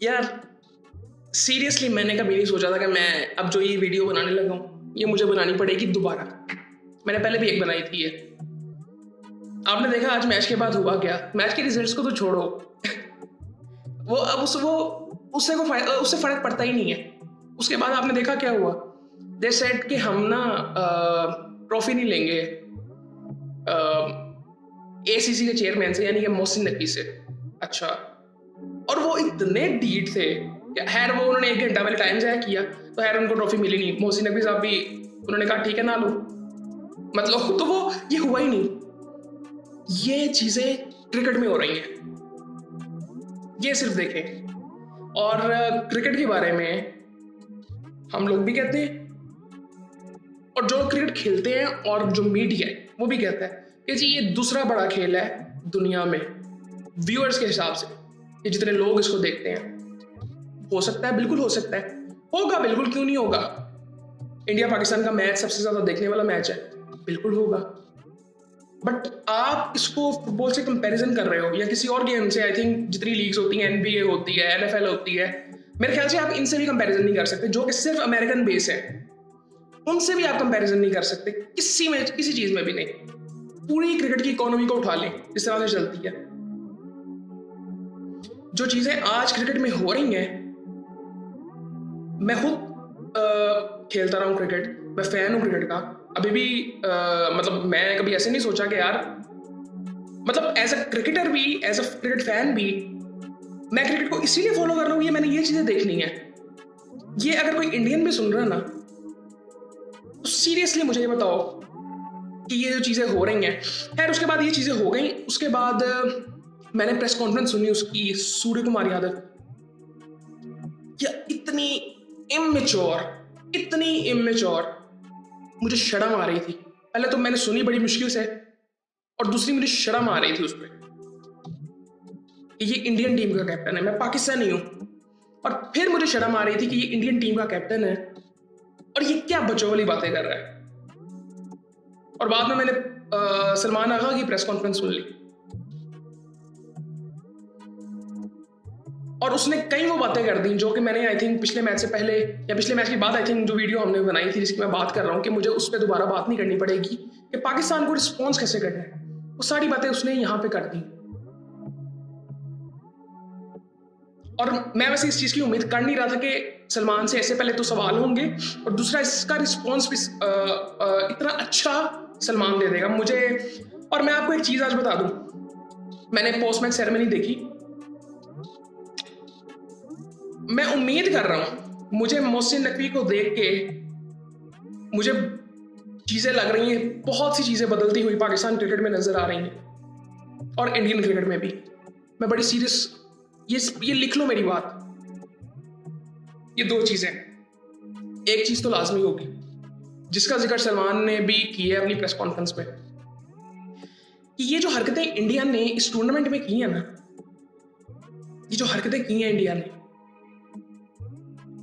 यार सीरियसली मैंने कभी नहीं सोचा था कि मैं अब जो ये वीडियो बनाने लगा हूँ ये मुझे बनानी पड़ेगी दोबारा। मैंने पहले भी एक बनाई थी ये। आपने देखा आज मैच के बाद हुआ क्या? मैच के रिजल्ट्स को तो छोड़ो। वो अब उससे फर्क पड़ता ही नहीं है। उसके बाद आपने देखा क्या हुआ? दे सेड कि हम ना ट्रॉफी नहीं लेंगे एसीसी के चेयरमैन से, यानी कि मोहसिन नकवी से। अच्छा, और वो इतने डीठ थे। खैर वो उन्होंने 1 घंटा पहले टाइम जाया किया तो खैर उनको ट्रॉफी मिली नहीं। मोहसिन नकवी साहब भी उन्होंने कहा ठीक है ना लो, मतलब तो वो ये हुआ ही नहीं। ये चीजें क्रिकेट में हो रही हैं, ये सिर्फ देखें। और क्रिकेट के बारे में हम लोग भी कहते हैं और जो क्रिकेट खेलते हैं और जो मीडिया है वो भी कहता है कि जी ये दूसरा बड़ा खेल है दुनिया में व्यूअर्स के हिसाब से, ये जितने लोग इसको देखते हैं। हो सकता है, बिल्कुल हो सकता है, होगा, बिल्कुल क्यों नहीं होगा। इंडिया पाकिस्तान का मैच सबसे ज्यादा देखने वाला मैच है, बिल्कुल होगा। बट आप इसको फुटबॉल से कंपैरिजन कर रहे हो या किसी और गेम से। आई थिंक जितनी लीग्स होती हैं, एनबीए होती है, एनएफएल होती है, मेरे ख्याल से आप इनसे भी कंपैरिजन नहीं कर सकते, जो कि सिर्फ अमेरिकन बेस है। उनसे भी आप कंपैरिजन नहीं कर सकते किसी चीज में भी नहीं। पूरी क्रिकेट की इकोनॉमी को उठा लें, इस तरह से चलती है। जो चीजें आज क्रिकेट में हो रही हैं, मैं खुद खेलता रहा हूँ क्रिकेट, मैं फैन हूँ क्रिकेट का अभी भी। मतलब मैं कभी ऐसे नहीं सोचा कि यार, मतलब एज अ क्रिकेटर भी, एज अ क्रिकेट फैन भी, मैं क्रिकेट को इसीलिए फॉलो कर रहा हूँ, ये मैंने ये चीजें देखनी है। ये अगर कोई इंडियन भी सुन रहा है ना, तो सीरियसली मुझे ये बताओ कि ये जो चीजें हो रही हैं। खैर उसके बाद ये चीजें हो गई, उसके बाद मैंने प्रेस कॉन्फ्रेंस सुनी उसकी, सूर्य कुमार यादव। या इतनी इमेच्योर, मुझे शर्म आ रही थी। पहले तो मैंने सुनी बड़ी मुश्किल से, और दूसरी मुझे शर्म आ रही थी उस पर कि ये इंडियन टीम का कैप्टन है, मैं पाकिस्तानी हूं। और फिर मुझे शर्म आ रही थी कि ये इंडियन टीम का कैप्टन है और ये क्या बच्चों वाली बातें कर रहा है। और बाद में मैंने सलमान आगा की प्रेस कॉन्फ्रेंस सुन ली, और उसने कई वो बातें कर दी जो कि मैंने आई थिंक पिछले मैच से पहले या पिछले मैच के बाद, आई थिंक जो वीडियो हमने बनाई थी जिसकी मैं बात कर रहा हूँ कि मुझे उस पर दोबारा बात नहीं करनी पड़ेगी कि पाकिस्तान को रिस्पॉन्स कैसे करना है, वो सारी बातें उसने यहाँ पे कर दी। और मैं वैसे इस चीज की उम्मीद कर नहीं रहा था कि सलमान से ऐसे पहले तो सवाल होंगे और दूसरा इसका रिस्पॉन्स भी इतना अच्छा सलमान दे देगा मुझे। और मैं आपको एक चीज आज बता दूं, मैंने पोस्ट मैच सेरेमनी देखी। मैं उम्मीद कर रहा हूं, मुझे मोहसिन नकवी को देख के मुझे चीजें लग रही हैं, बहुत सी चीजें बदलती हुई पाकिस्तान क्रिकेट में नजर आ रही हैं और इंडियन क्रिकेट में भी। मैं बड़ी सीरियस, ये लिख लो मेरी बात, ये 2 चीजें, एक चीज तो लाजमी होगी जिसका जिक्र सलमान ने भी किया है अपनी प्रेस कॉन्फ्रेंस में, कि ये जो हरकतें इंडिया ने इस टूर्नामेंट में की है ना, ये जो हरकतें की हैं इंडिया ने,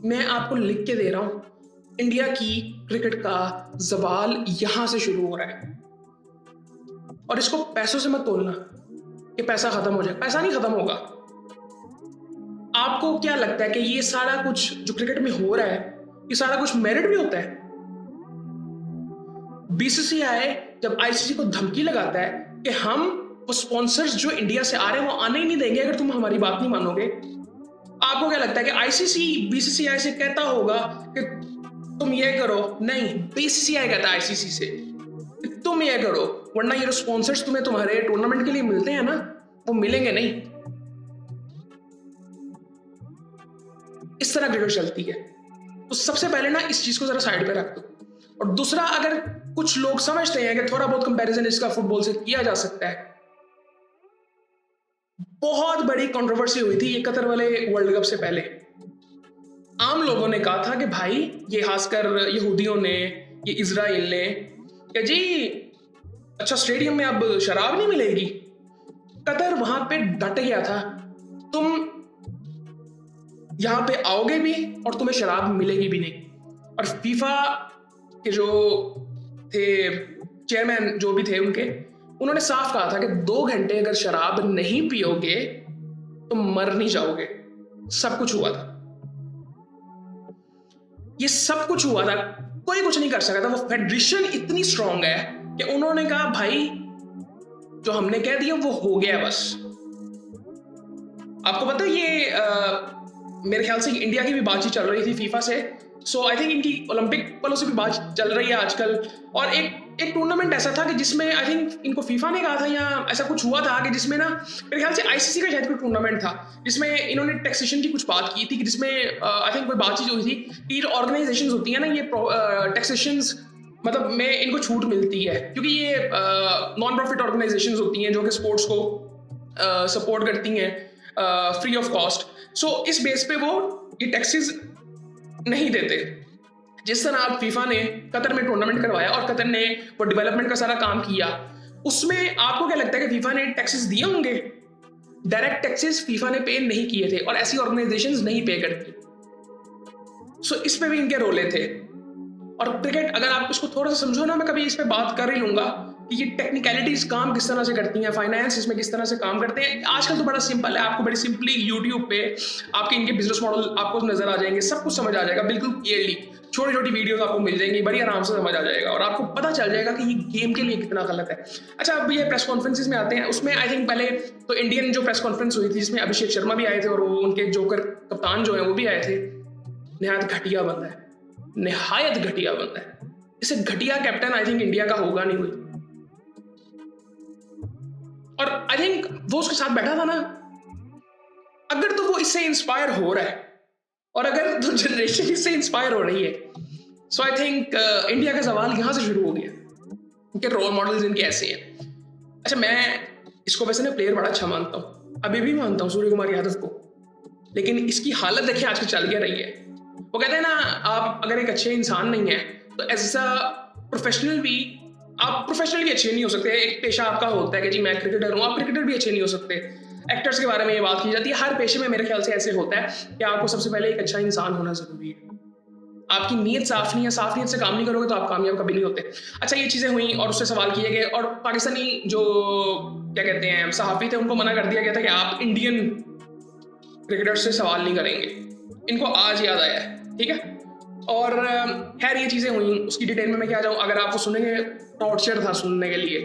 मैं आपको लिख के दे रहा हूं, इंडिया की क्रिकेट का जवाल यहां से शुरू हो रहा है। और इसको पैसों से मत तोलना कि पैसा खत्म हो जाए, पैसा नहीं खत्म होगा। आपको क्या लगता है कि ये सारा कुछ जो क्रिकेट में हो रहा है, ये सारा कुछ मेरिट भी होता है? बीसीसीआई जब आईसीसी को धमकी लगाता है कि हम वो स्पॉन्सर्स जो इंडिया से आ रहे हैं वो आने ही नहीं देंगे अगर तुम हमारी बात नहीं मानोगे, आपको क्या लगता है कि आईसीसी बीसीसीआई से कहता होगा कि तुम ये करो? नहीं, बीसीसीआई कहता है आईसीसी से कि तुम ये करो, वरना ये स्पॉन्सर्स तुम्हें तुम्हारे टूर्नामेंट के लिए मिलते हैं ना, वो मिलेंगे नहीं। इस तरह क्रिकेट चलती है। तो सबसे पहले ना इस चीज को जरा साइड पे रख दो। और दूसरा, अगर कुछ लोग समझते हैं कि थोड़ा बहुत कंपैरिजन इसका फुटबॉल से किया जा सकता है, बहुत बड़ी कंट्रोवर्सी हुई थी ये कतर वाले वर्ल्ड कप से पहले। आम लोगों ने कहा था कि भाई, ये खासकर यहूदियों ने, ये इजराइल ने, कि जी अच्छा स्टेडियम में अब शराब नहीं मिलेगी। कतर वहां पे डट गया था, तुम यहां पे आओगे भी और तुम्हें शराब मिलेगी भी नहीं। और फीफा के जो थे चेयरमैन, जो भी थे उन्होंने साफ कहा था कि 2 घंटे अगर शराब नहीं पियोगे तो मर नहीं जाओगे। सब कुछ हुआ था, ये सब कुछ हुआ था, कोई कुछ नहीं कर सका था। वो फेडरेशन इतनी स्ट्रांग है कि उन्होंने कहा भाई जो हमने कह दिया वो हो गया बस। आपको पता है ये मेरे ख्याल से इंडिया की भी बातचीत चल रही थी फीफा से, सो आई थिंक इनकी ओलंपिक वालों से भी बात चल रही है आजकल। और एक टूर्नामेंट ऐसा था कि जिसमें आई थिंक इनको फीफा ने कहा था या ऐसा कुछ हुआ था कि जिसमें ना मेरे ख्याल से आईसीसी का शायद कोई टूर्नामेंट था जिसमें इन्होंने टैक्सेशन की कुछ बात की थी कि जिसमें आई थिंक कोई बातचीत हुई थी कि ऑर्गेनाइजेशन होती है ना ये टैक्सेशन मतलब में इनको छूट मिलती है क्योंकि ये नॉन प्रॉफिट ऑर्गेनाइजेशन होती हैं जो कि स्पोर्ट्स को सपोर्ट करती हैं फ्री ऑफ कॉस्ट। सो इस बेस पे वो ये टैक्सेस नहीं देते। जिस तरह आप फीफा ने कतर में टूर्नामेंट करवाया और कतर ने वो डेवलपमेंट का सारा काम किया, उसमें आपको क्या लगता है कि फीफा ने टैक्सेस दिए होंगे? डायरेक्ट टैक्सेस फीफा ने पे नहीं किए थे और ऐसी ऑर्गेनाइजेशंस नहीं पे करती। सो इस पे भी इनके रोले थे। और क्रिकेट अगर आप इसको थोड़ा सा समझो ना, मैं कभी इस पे बात कर ही लूंगा कि ये टेक्निकलिटीज काम किस तरह से करती हैं, फाइनेंस इसमें किस तरह से काम करते हैं। आजकल तो बड़ा सिंपल है, आपको बड़ी सिंपली यूट्यूब पे आपके इनके बिजनेस मॉडल आपको नजर आ जाएंगे, सब कुछ समझ आ जाएगा बिल्कुल क्लियरली। छोटी छोटी वीडियोस आपको मिल जाएंगी, बड़ी आराम से समझ आ जाएगा और आपको पता चल जाएगा कि ये गेम के लिए कितना गलत है। अच्छा, अब ये प्रेस कॉन्फ्रेंसेस में आते हैं, उसमें आई थिंक पहले तो इंडियन जो प्रेस कॉन्फ्रेंस हुई थी जिसमें अभिषेक शर्मा भी आए थे और वो उनके जोकर कप्तान जो है वो भी आए थे। निहायत घटिया बंदा है, निहायत घटिया बंदा है। इससे घटिया कैप्टन आई थिंक इंडिया का होगा नहीं कोई। और आई थिंक वो उसके साथ बैठा था ना, अगर तो वो इससे इंस्पायर हो रहा है और अगर तो जनरेशन इससे इंस्पायर हो रही है, सो आई थिंक इंडिया का सवाल यहां से शुरू हो गया। इनके रोल मॉडल्स इनके ऐसे हैं। अच्छा, मैं इसको वैसे ना प्लेयर बड़ा अच्छा मानता हूँ, अभी भी मानता हूँ सूर्य कुमार यादव को, लेकिन इसकी हालत देखिए आजकल चल क्या रही है। वो कहते हैं ना, आप अगर एक अच्छे इंसान नहीं है तो एज अ प्रोफेशनल भी आप प्रोफेशनल भी अच्छे नहीं हो सकते। एक पेशा आपका होता है कि जी मैं क्रिकेटर हूँ, आप क्रिकेटर भी अच्छे नहीं हो सकते। एक्टर्स के बारे में ये बात की जाती है, हर पेशे में मेरे ख्याल से ऐसे होता है कि आपको सबसे पहले एक अच्छा इंसान होना जरूरी है। आपकी नीयत साफ नहीं है, साफ नीयत से काम नहीं करोगे तो आप कामयाब कभी नहीं होते। अच्छा, ये चीजें हुई और उससे सवाल किए गए और पाकिस्तानी जो क्या कहते हैं सहाफी थे उनको मना कर दिया गया था कि आप इंडियन क्रिकेटर से सवाल नहीं करेंगे। इनको आज याद आया है, ठीक है। और खैर ये चीजें हुई, उसकी डिटेल में मैं क्या जाऊँ। अगर आप वो सुनेंगे, टॉर्चर था सुनने के लिए।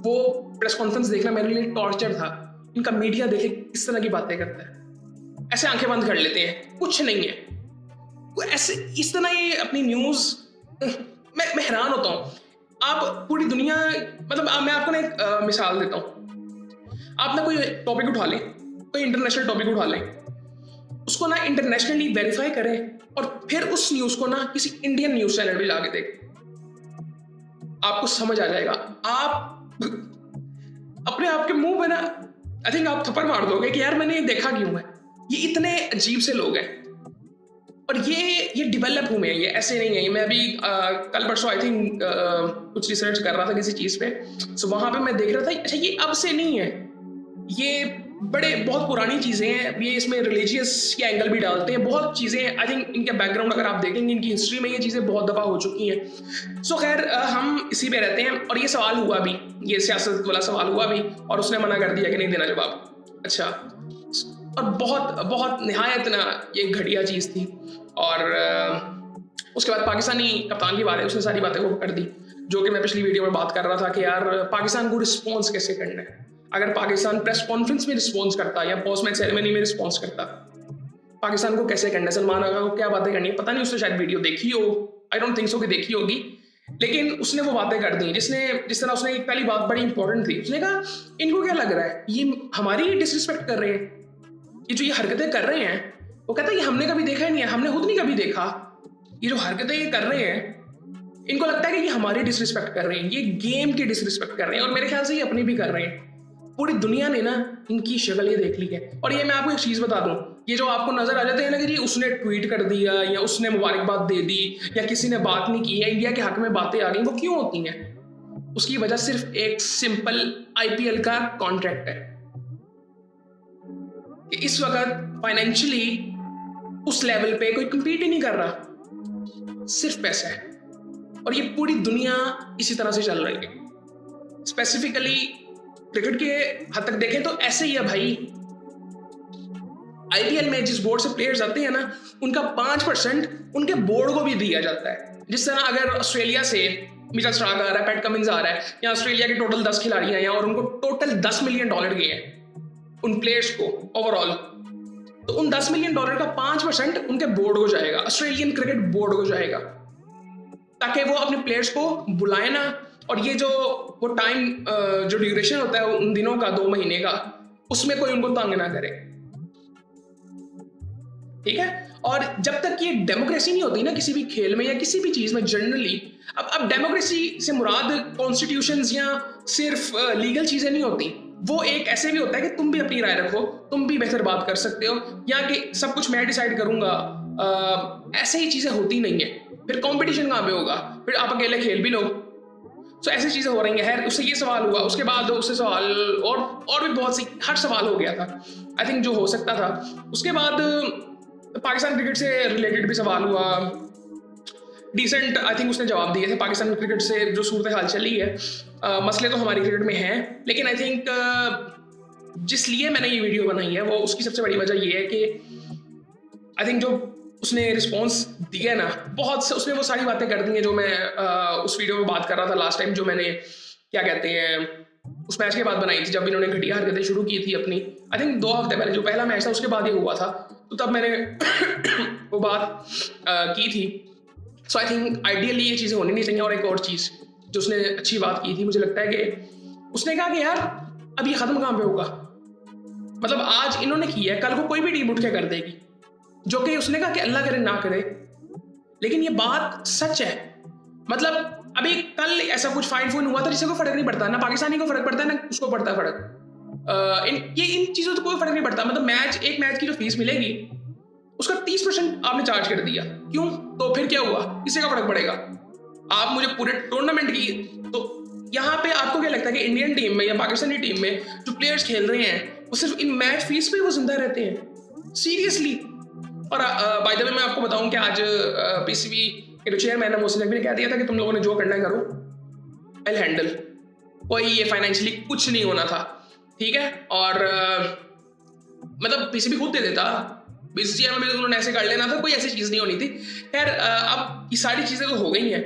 वो प्रेस कॉन्फ्रेंस देखना मेरे लिए टॉर्चर था। इनका मीडिया देखे किस तरह की बातें करता है, ऐसे आंखें बंद कर लेते हैं, कुछ नहीं है ऐसे इस तरह ये अपनी न्यूज मैं हैरान होता हूँ। आप पूरी दुनिया मतलब मैं आपको ना एक मिसाल देता हूँ। आप ना कोई टॉपिक उठा लें, कोई इंटरनेशनल टॉपिक उठा लें, उसको ना इंटरनेशनली वेरीफाई करें और फिर उस न्यूज को ना किसी इंडियन न्यूज चैनल पे जाके देखें, आपको समझ आ जाएगा। आप अपने आप के मुंह पे ना आई थिंक आप थप्पड़ मार दोगे कि यार मैंने ये देखा क्यों है। ये इतने अजीब से लोग हैं और ये डेवलप हुए हैं, ये ऐसे नहीं है। मैं अभी कल परसों आई थिंक कुछ रिसर्च कर रहा था किसी चीज पे, सो वहां पे मैं देख रहा था अच्छा ये अब से नहीं है, ये बड़े बहुत पुरानी चीजें हैं। ये इसमें रिलीजियस के एंगल भी डालते हैं, बहुत चीजें आई थिंक इनके बैकग्राउंड अगर आप देखेंगे इनकी हिस्ट्री में ये चीजें बहुत दफा हो चुकी हैं। सो खैर हम इसी पे रहते हैं और ये सवाल हुआ भी, ये सियासत वाला सवाल हुआ भी और उसने मना कर दिया कि नहीं देना जवाब। अच्छा, और बहुत बहुत निहायत ना ये घटिया चीज थी। और उसके बाद पाकिस्तानी कप्तान की बात है, उसने सारी बातें वो कर दी जो कि मैं पिछली वीडियो में बात कर रहा था कि यार पाकिस्तान को रिस्पॉन्स कैसे करना है। अगर पाकिस्तान प्रेस कॉन्फ्रेंस में रिस्पॉन्स करता या पोस्ट मैच सेरेमनी में रिस्पॉन्स करता, पाकिस्तान को कैसे करना है, सलमान आगा को क्या बातें करनी है, पता नहीं उसने शायद वीडियो देखी हो, आई डोंट थिंक सो कि देखी होगी, लेकिन उसने वो बातें कर दी जिस तरह उसने एक पहली बात बड़ी इंपॉर्टेंट थी। उसने कहा इनको क्या लग रहा है ये हमारी डिसरिस्पेक्ट कर रहे हैं, ये जो ये हरकतें कर रहे हैं, वो कहता है ये हमने कभी देखा ही नहीं है, हमने खुद नहीं कभी देखा। ये जो हरकतें ये कर रहे हैं इनको लगता है कि ये हमारी डिसरिस्पेक्ट कर रहे हैं, ये गेम की डिसरिस्पेक्ट कर रहे हैं और मेरे ख्याल से ये अपनी भी कर रहे हैं। पूरी दुनिया ने ना इनकी शक्ल ये देख ली है। और ये मैं आपको एक चीज बता दूं, ये जो आपको नजर आ जाते हैं ना कि जी उसने ट्वीट कर दिया या उसने मुबारकबाद दे दी या किसी ने बात नहीं की या इंडिया के हक में बातें आ गई, वो क्यों होती हैं? उसकी वजह सिर्फ एक सिंपल आईपीएल का कॉन्ट्रैक्ट है कि इस वक्त फाइनेंशियली उस लेवल पे कोई compete ही नहीं कर रहा, सिर्फ पैसा है। और ये पूरी दुनिया इसी तरह से चल रही है। स्पेसिफिकली क्रिकेट के हद तक देखें तो ऐसे ही है भाई। आईपीएल में जिस बोर्ड से प्लेयर्स आते हैं ना, उनका 5% उनके बोर्ड को भी दिया जाता है। जिस तरह अगर ऑस्ट्रेलिया से मिचेल स्टार्क आ रहा है, पैट कमिंस आ रहा है, या ऑस्ट्रेलिया के टोटल 10 खिलाड़ी हैं और उनको टोटल $10 मिलियन गए हैं उन प्लेयर्स को ओवरऑल, तो उन $10 मिलियन का 5% उनके बोर्ड को जाएगा, ऑस्ट्रेलियन क्रिकेट बोर्ड को जाएगा, ताकि वो अपने प्लेयर्स को बुलाए ना। और ये जो वो टाइम जो ड्यूरेशन होता है उन दिनों का 2 महीने का, उसमें कोई उनको तंग ना करे, ठीक है। और जब तक ये डेमोक्रेसी नहीं होती ना किसी भी खेल में या किसी भी चीज में जनरली, अब डेमोक्रेसी से मुराद कॉन्स्टिट्यूशंस या सिर्फ लीगल चीजें नहीं होती, वो एक ऐसे भी होता है कि तुम भी अपनी राय रखो, तुम भी बेहतर बात कर सकते हो, या कि सब कुछ मैं डिसाइड करूंगा, ऐसे ही चीजें होती नहीं है। फिर कंपटीशन कहाँ पे होगा, फिर आप अकेले खेल भी लो। तो ऐसी चीजें हो रही हैं। उससे ये सवाल हुआ, उसके बाद उससे सवाल और भी बहुत सी, हर सवाल हो गया था आई थिंक जो हो सकता था। उसके बाद पाकिस्तान क्रिकेट से रिलेटेड भी सवाल हुआ, डिसेंट आई थिंक उसने जवाब दिए थे। पाकिस्तान क्रिकेट से जो सूरत हाल चली है, मसले तो हमारी क्रिकेट में हैं, लेकिन आई थिंक जिस लिए मैंने ये वीडियो बनाई है वो उसकी सबसे बड़ी वजह ये है कि आई थिंक जो उसने रिस्पॉन्स दिया ना, बहुत से उसने वो सारी बातें कर दी हैं जो मैं उस वीडियो में बात कर रहा था लास्ट टाइम, जो मैंने क्या कहते हैं उस मैच के बाद बनाई थी, जब इन्होंने घटिया हरकतें शुरू की थी अपनी। आई थिंक 2 हफ्ते पहले जो पहला मैच था उसके बाद ये हुआ था, तो तब मैंने वो बात की थी। सो आई थिंक आइडियली ये चीज़ें होनी नहीं चाहिए। और एक और चीज़ जो उसने अच्छी बात की थी, मुझे लगता है कि उसने कहा कि यार अब ये ख़त्म कहाँ पे होगा, मतलब आज इन्होंने किया है, कल को कोई भी टीम उठ के कर देगी, जो कि उसने कहा कि अल्लाह करे ना करे, लेकिन ये बात सच है। मतलब अभी कल ऐसा कुछ फाइन फून हुआ था जिससे कोई फर्क नहीं पड़ता, ना पाकिस्तानी को फर्क पड़ता है ना उसको पड़ता है फर्क। इन चीज़ों से कोई फर्क नहीं पड़ता। मतलब एक मैच की जो फीस मिलेगी उसका 30% आपने चार्ज कर दिया, क्यों? तो फिर क्या हुआ, किसी का फर्क पड़ेगा? आप मुझे पूरे टूर्नामेंट की, तो यहाँ पे आपको क्या लगता है कि इंडियन टीम में या पाकिस्तानी टीम में जो प्लेयर्स खेल रहे हैं वो सिर्फ इन मैच फीस पे वो जिंदा रहते हैं? सीरियसली। और बाय द वे मैं आपको बताऊं कि आज पीसीबी के जो चेयरमैन है मोहसिन नकवी ने कह दिया था कि तुम लोगों ने जो करना है करो, आई हैंडल, कोई ये फाइनेंशियली कुछ नहीं होना था, ठीक है। और मतलब पीसीबी खुद दे देता, बीसीसीआई में भी उन्होंने ऐसे कर लेना था, कोई ऐसी चीज़ नहीं होनी थी। खैर अब ये सारी चीज़ें तो हो गई हैं।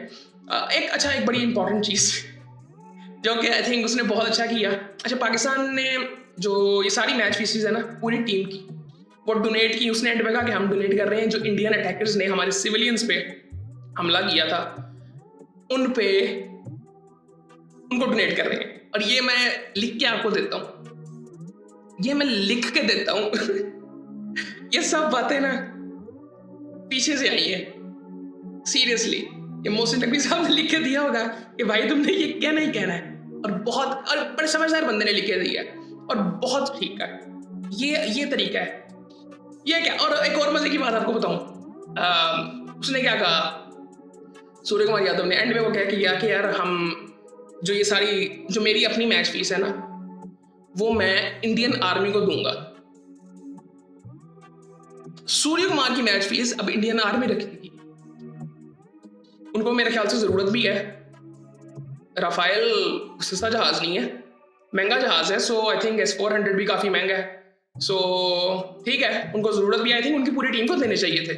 एक बड़ी इंपॉर्टेंट चीज़ जो कि आई थिंक उसने बहुत अच्छा किया। अच्छा, पाकिस्तान ने जो ये सारी मैच फीसिस है ना पूरी टीम की, वो डोनेट की। उसने एंड में कहा कि हम डोनेट कर रहे हैं, जो इंडियन अटैकर्स ने हमारे सिविलियंस पे हमला किया था उन पे, उनको डोनेट कर रहे हैं। और ये मैं लिख के आपको देता हूँ, ये मैं लिख के देता हूँ ये सब बातें ना पीछे से आई है, सीरियसली। ये मोहसिन नकवी साहब ने लिख के दिया होगा कि भाई तुमने ये कहना ही कहना है, और बड़े समझदार बंदे ने लिख के दिया है, और बहुत ठीक है ये तरीका है। ये क्या, और एक और मजे की बात आपको बताऊं, उसने क्या कहा, सूर्य कुमार यादव ने एंड में वो कह किया कि यार हम जो ये सारी जो मेरी अपनी मैच फीस है ना वो मैं इंडियन आर्मी को दूंगा। सूर्य कुमार की मैच फीस अब इंडियन आर्मी रखेगी, उनको मेरे ख्याल से जरूरत भी है। राफेल सस्ता जहाज नहीं है, महंगा जहाज है। सो आई थिंक S-400 भी काफी महंगा है। सो ठीक है, उनको जरूरत भी आई थिंक उनकी पूरी टीम को देने चाहिए थे।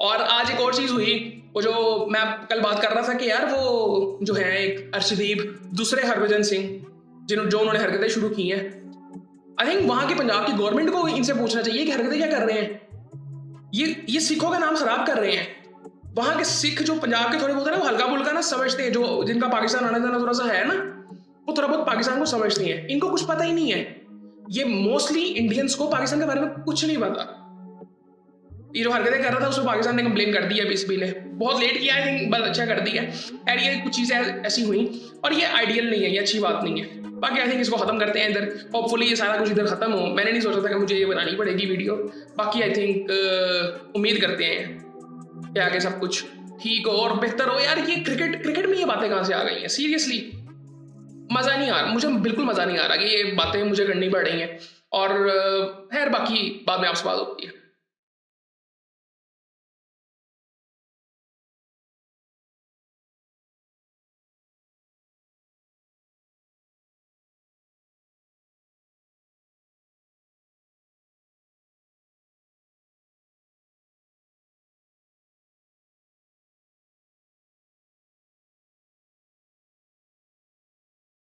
और आज एक और चीज हुई, वो जो मैं कल बात कर रहा था कि यार वो जो है एक अर्शदीप, दूसरे हरभजन सिंह जो उन्होंने हरकतें शुरू की हैं, आई थिंक वहां के पंजाब की गवर्नमेंट को इनसे पूछना चाहिए कि हरकतें क्या कर रहे हैं, ये सिखों का नाम खराब कर रहे हैं। वहां के सिख जो पंजाब के थोड़े बहुत है ना, वो हल्का फुल्का ना समझते हैं, जो जिनका पाकिस्तान आना जाना थोड़ा सा है ना, वो थोड़ा बहुत पाकिस्तान को समझते हैं, इनको कुछ पता ही नहीं है। ये मोस्टली इंडियंस को पाकिस्तान के बारे में कुछ नहीं पता। ये जो हरकतें कर रहा था उसमें पाकिस्तान ने कंप्लेन कर दी है, पीसीबी ने बहुत लेट किया, आई थिंक बस अच्छा कर दिया। यार ये कुछ चीजें ऐसी हुई और ये आइडियल नहीं है, ये अच्छी बात नहीं है। बाकी आई थिंक इसको खत्म करते हैं इधर, होपफुली ये सारा कुछ इधर खत्म हो। मैंने नहीं सोचा था कि मुझे ये बनानी पड़ेगी वीडियो। बाकी आई थिंक उम्मीद करते हैं कि आगे सब कुछ ठीक हो और बेहतर हो। यार ये क्रिकेट में ये बातें कहाँ से आ गई हैं? सीरियसली मजा नहीं आ रहा, मुझे बिल्कुल मजा नहीं आ रहा कि ये बातें मुझे करनी पड़ रही हैं। और खैर बाकी बाद में आपसे बात होती है।